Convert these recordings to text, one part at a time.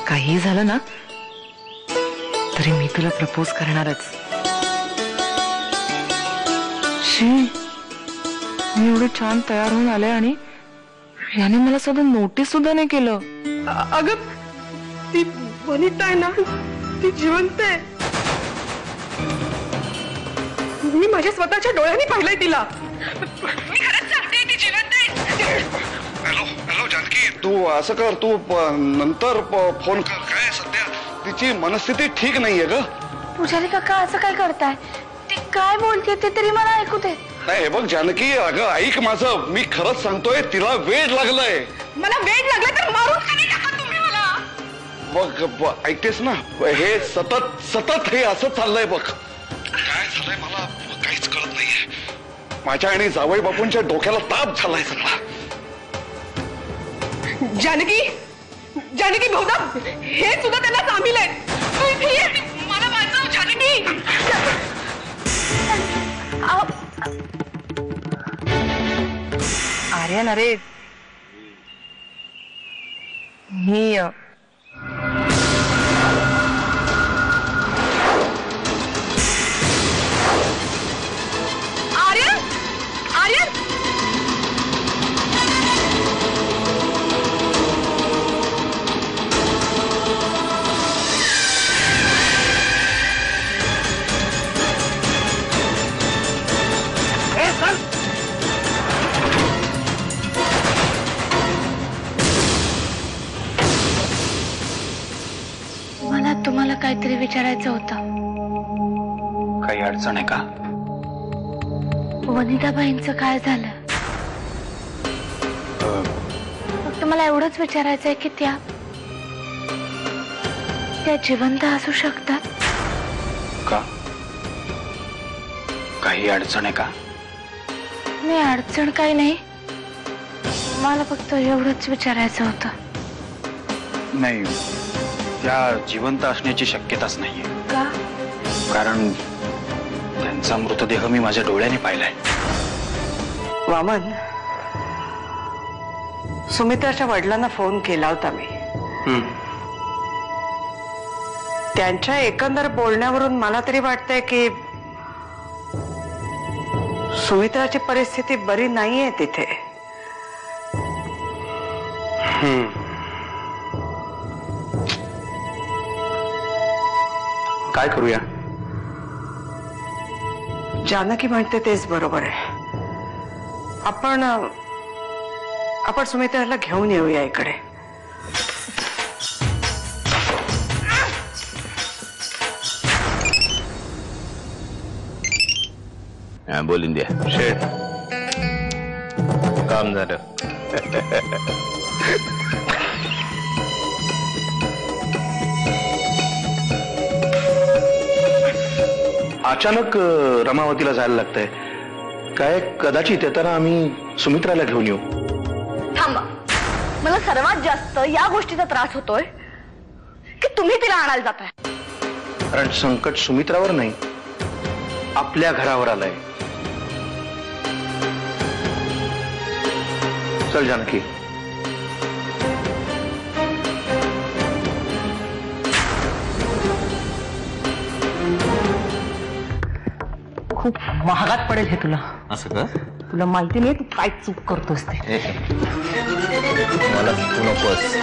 काही झालं ना तरी मी तुला प्रपोज करणारच. शी, मी एवढे छान तयार होऊन आले आणि याने मला साधं नोटीस सुद्धा नाही केलं. अगं ती वनिता आहे ना, ती जिवंत आहे. मी माझ्या स्वतःच्या डोळ्यांनी पाहिलंय तिला. मी खरंच सांगते, ती जिवंत आहे. हॅलो हॅलो जानकी, तू असं कर, तू नंतर फोन कर. काय सध्या तिची मनस्थिती ठीक नाहीये ग. पुजारी काका असं काय करताय? ती काय बोलते ते तरी मला ऐकू दे. नाही हे बघ जानकी, अगं ऐक माझं, मी खरंच सांगतोय, तिला वेड लागलंय. मला वेड लागलं तर मारून का नाही टाका तुम्ही मला? बघ ऐकतेस ना, हे सतत सतत हे असं चाललंय बघ. काय झालंय मला काहीच कळत नाहीये. माझ्या आणि जावई बापूंच्या डोक्याला ताप झालाय सगळा. जानकी, जानकी बहुधा हे सुद्धा त्यांना सामील आहे. मला वाचव जानकी. आर्यन, अरे मी आर्यन, आर्यन, मला तुम्हाला काहीतरी विचारायचं होतं. काही अडचण आहे का? वनिताबाईंचं काय झालं? फक्त मला एवढंच विचारायचंय की त्या जिवंत असू शकतात का? काही अडचण आहे का? नाही, अडचण काही नाही. मला फक्त एवढंच विचारायचं होतं. नाही, त्या जिवंत असण्याची शक्यताच नाहीये. का? कारण त्यांचा मृतदेह मी माझ्या डोळ्याने पाहिलाय. वामन, सुमित्राच्या वडिलांना फोन केला होता मी. त्यांच्या एकंदर बोलण्यावरून मला तरी वाटतंय की सुमित्राची परिस्थिती बरी नाहीये तिथे. काय करूया? जानकी म्हणते तेच बरोबर आहे. आपण सुमित्राला घेऊन येऊया इकडे. बोल इंडिया. शेठ, काम झालं. अचानक रमावतीला जायला लागतंय. काय कदाचित येताना आम्ही सुमित्राला घेऊन येऊ. थांबा, मला सर्वात जास्त या गोष्टीचा त्रास होतोय की तुम्ही तिला आणायला जाताय. कारण संकट सुमित्रावर नाही, आपल्या घरावर आलंय. चल जानकी. खूप महागात पडेल हे तुला. असं का? तुला माहिती नाही तू काय चूक करतोस ते. मला तू नकोस.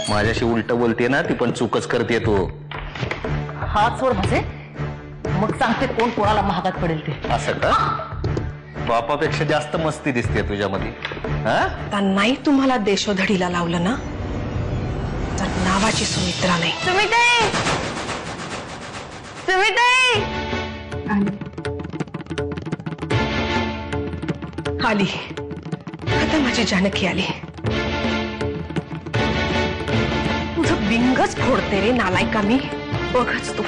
माझ्याशी उलट बोलते ना ती, पण चूकच करते तू. हात सोड माझे, मग सांगते कोण कोणाला महागात पडेल ते. असं का? बापापेक्षा जास्त मस्ती दिसते तुझ्यामध्ये. आता नाही तुम्हाला देशोधडीला लावलं ना तर नावाची सुमित्रा नाही. सुमिताई, सुमिताई. आली आता माझी जानकी आली. तुझं बिंगच फोडते रे नालायका मी, बघच तू.